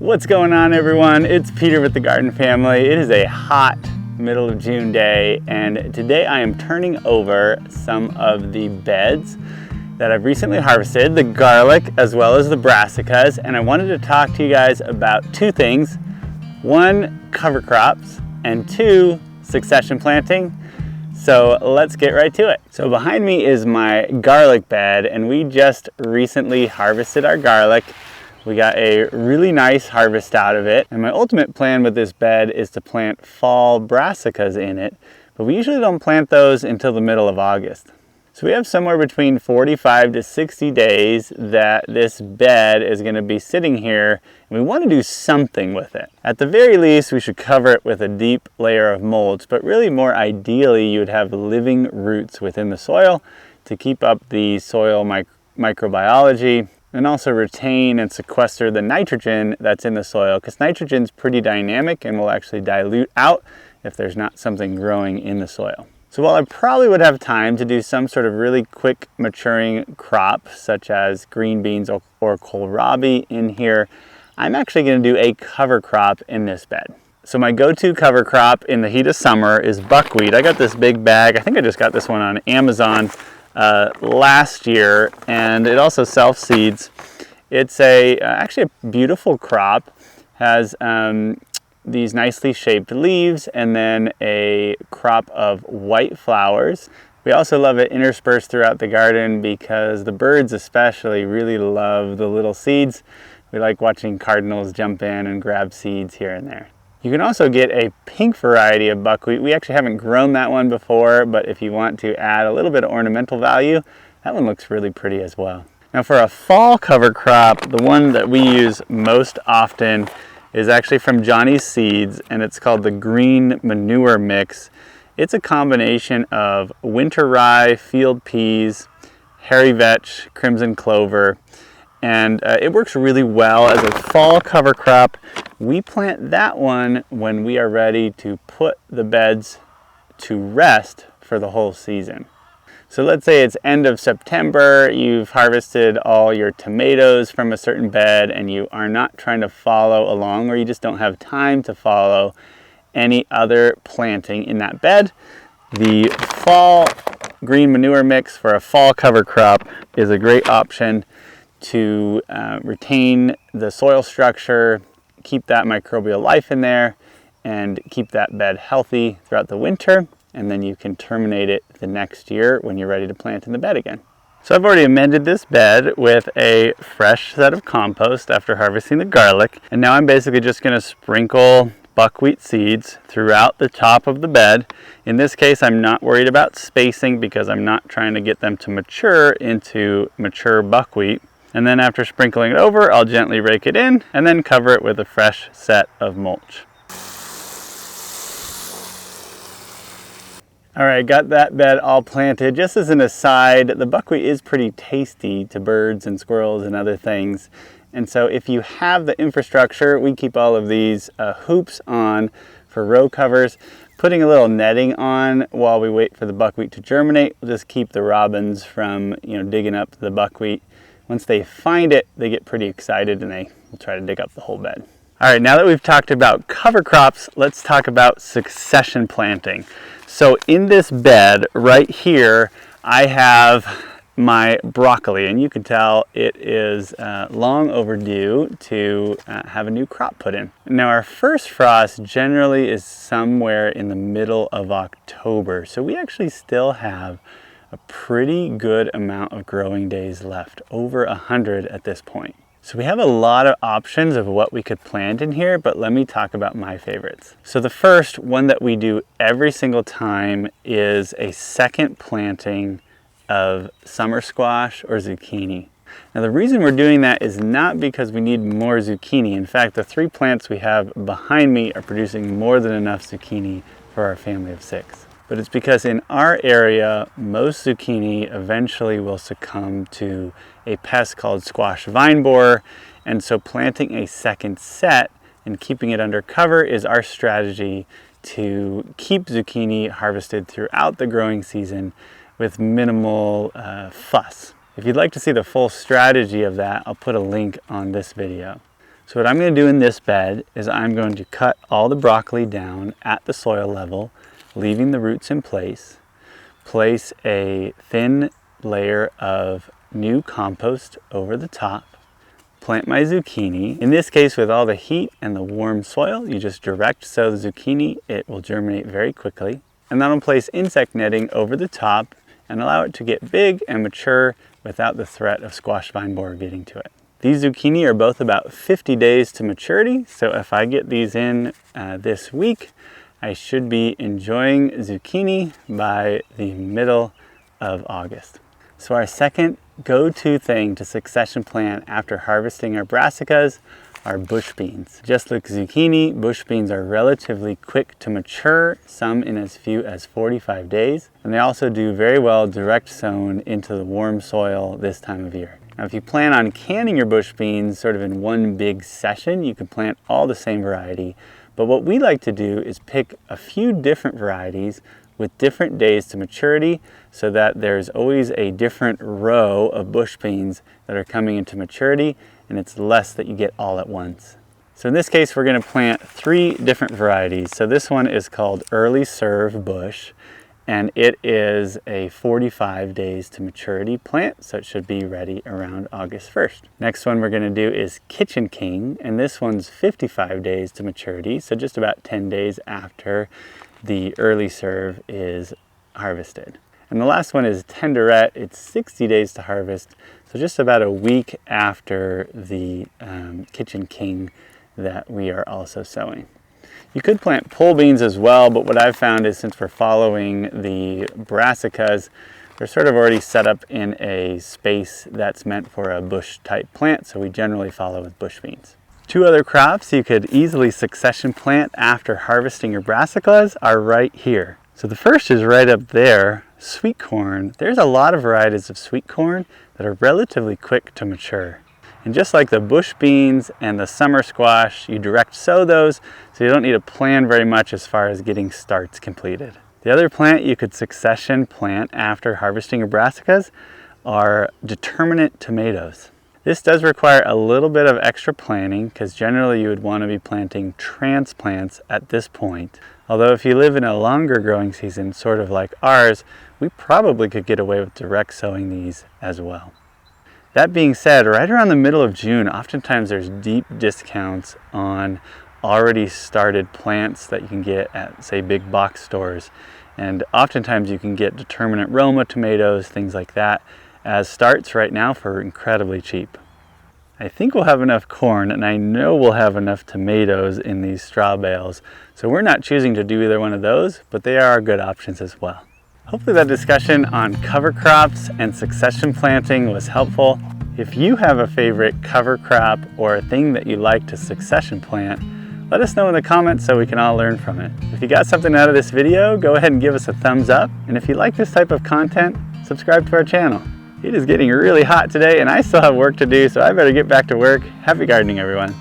What's going on, everyone? It's Peter with the Garden Family. It is a hot middle of June day, and today I am turning over some of the beds that I've recently harvested, the garlic as well as the brassicas, and I wanted to talk to you guys about two things. One, cover crops, and two, succession planting. So let's get right to it. So behind me is my garlic bed, and we just recently harvested our garlic. We got a really nice harvest out of it, and my ultimate plan with this bed is to plant fall brassicas in it, but we usually don't plant those until the middle of August. So we have somewhere between 45 to 60 days that this bed is going to be sitting here, and we want to do something with it. At the very least, we should cover it with a deep layer of mulch, but really more ideally, you would have living roots within the soil to keep up the soil microbiology and also retain and sequester the nitrogen that's in the soil, because nitrogen is pretty dynamic and will actually dilute out if there's not something growing in the soil. So while I probably would have time to do some sort of really quick maturing crop, such as green beans or kohlrabi in here, I'm actually going to do a cover crop in this bed. So my go-to cover crop in the heat of summer is buckwheat. I got this big bag. I think I just got this one on Amazon last year, and it also self-seeds. It's actually a beautiful crop. Has these nicely shaped leaves and then a crop of white flowers. We also love it interspersed throughout the garden because the birds especially really love the little seeds. We like watching cardinals jump in and grab seeds here and there. You can also get a pink variety of buckwheat. We actually haven't grown that one before, but if you want to add a little bit of ornamental value, that one looks really pretty as well. Now for a fall cover crop, the one that we use most often is actually from Johnny's Seeds, and it's called the Green Manure Mix. It's a combination of winter rye, field peas, hairy vetch, crimson clover, and it works really well as a fall cover crop. We plant that one when we are ready to put the beds to rest for the whole season. So let's say it's end of September, you've harvested all your tomatoes from a certain bed and you are not trying to follow along, or you just don't have time to follow any other planting in that bed. The fall green manure mix for a fall cover crop is a great option to retain the soil structure, keep that microbial life in there, and keep that bed healthy throughout the winter. And then you can terminate it the next year when you're ready to plant in the bed again. So I've already amended this bed with a fresh set of compost after harvesting the garlic. And now I'm basically just going to sprinkle buckwheat seeds throughout the top of the bed. In this case, I'm not worried about spacing because I'm not trying to get them to mature into mature buckwheat. And then after sprinkling it over, I'll gently rake it in and then cover it with a fresh set of mulch. All right, got that bed all planted. Just as an aside, the buckwheat is pretty tasty to birds and squirrels and other things. And so if you have the infrastructure, we keep all of these hoops on for row covers. Putting a little netting on while we wait for the buckwheat to germinate will just keep the robins from digging up the buckwheat. Once they find it, they get pretty excited and they will try to dig up the whole bed. All right, now that we've talked about cover crops, let's talk about succession planting. So in this bed right here, I have my broccoli, and you can tell it is long overdue to have a new crop put in. Now our first frost generally is somewhere in the middle of October, so we actually still have a pretty good amount of growing days left, over 100 at this point. So we have a lot of options of what we could plant in here, but let me talk about my favorites. So the first one that we do every single time is a second planting of summer squash or zucchini. Now the reason we're doing that is not because we need more zucchini. In fact, the 3 plants we have behind me are producing more than enough zucchini for our family of 6. But it's because in our area, most zucchini eventually will succumb to a pest called squash vine borer, and so planting a second set and keeping it under cover is our strategy to keep zucchini harvested throughout the growing season with minimal fuss. If you'd like to see the full strategy of that, I'll put a link on this video. So what I'm going to do in this bed is I'm going to cut all the broccoli down at the soil level, leaving the roots in place. Place a thin layer of new compost over the top. Plant my zucchini. In this case, with all the heat and the warm soil, you just direct sow the zucchini. It will germinate very quickly. And then I'll place insect netting over the top and allow it to get big and mature without the threat of squash vine borer getting to it. These zucchini are both about 50 days to maturity, so if I get these in this week, I should be enjoying zucchini by the middle of August. So our second go-to thing to succession plant after harvesting our brassicas are bush beans. Just like zucchini, bush beans are relatively quick to mature, some in as few as 45 days, and they also do very well direct sown into the warm soil this time of year. Now, if you plan on canning your bush beans sort of in one big session, you can plant all the same variety. But what we like to do is pick a few different varieties with different days to maturity so that there's always a different row of bush beans that are coming into maturity, and it's less that you get all at once. So in this case, we're going to plant 3 different varieties. So this one is called Early Serve Bush, and it is a 45 days to maturity plant, so it should be ready around August 1st. Next one we're going to do is Kitchen King, and this one's 55 days to maturity, so just about 10 days after the early serve is harvested. And the last one is Tenderette. It's 60 days to harvest, so just about a week after the Kitchen King that we are also sowing. You could plant pole beans as well, but what I've found is since we're following the brassicas, they're sort of already set up in a space that's meant for a bush type plant, so we generally follow with bush beans. 2 other crops you could easily succession plant after harvesting your brassicas are right here. So the first is right up there, sweet corn. There's a lot of varieties of sweet corn that are relatively quick to mature. And just like the bush beans and the summer squash, you direct sow those, so you don't need to plan very much as far as getting starts completed. The other plant you could succession plant after harvesting your brassicas are determinate tomatoes. This does require a little bit of extra planning because generally you would want to be planting transplants at this point. Although if you live in a longer growing season, sort of like ours, we probably could get away with direct sowing these as well. That being said, right around the middle of June, oftentimes there's deep discounts on already started plants that you can get at, say, big box stores. And oftentimes you can get determinate Roma tomatoes, things like that, as starts right now for incredibly cheap. I think we'll have enough corn, and I know we'll have enough tomatoes in these straw bales. So we're not choosing to do either one of those, but they are good options as well. Hopefully that discussion on cover crops and succession planting was helpful. If you have a favorite cover crop or a thing that you like to succession plant, let us know in the comments so we can all learn from it. If you got something out of this video, go ahead and give us a thumbs up. And if you like this type of content, subscribe to our channel. It is getting really hot today and I still have work to do, so I better get back to work. Happy gardening, everyone.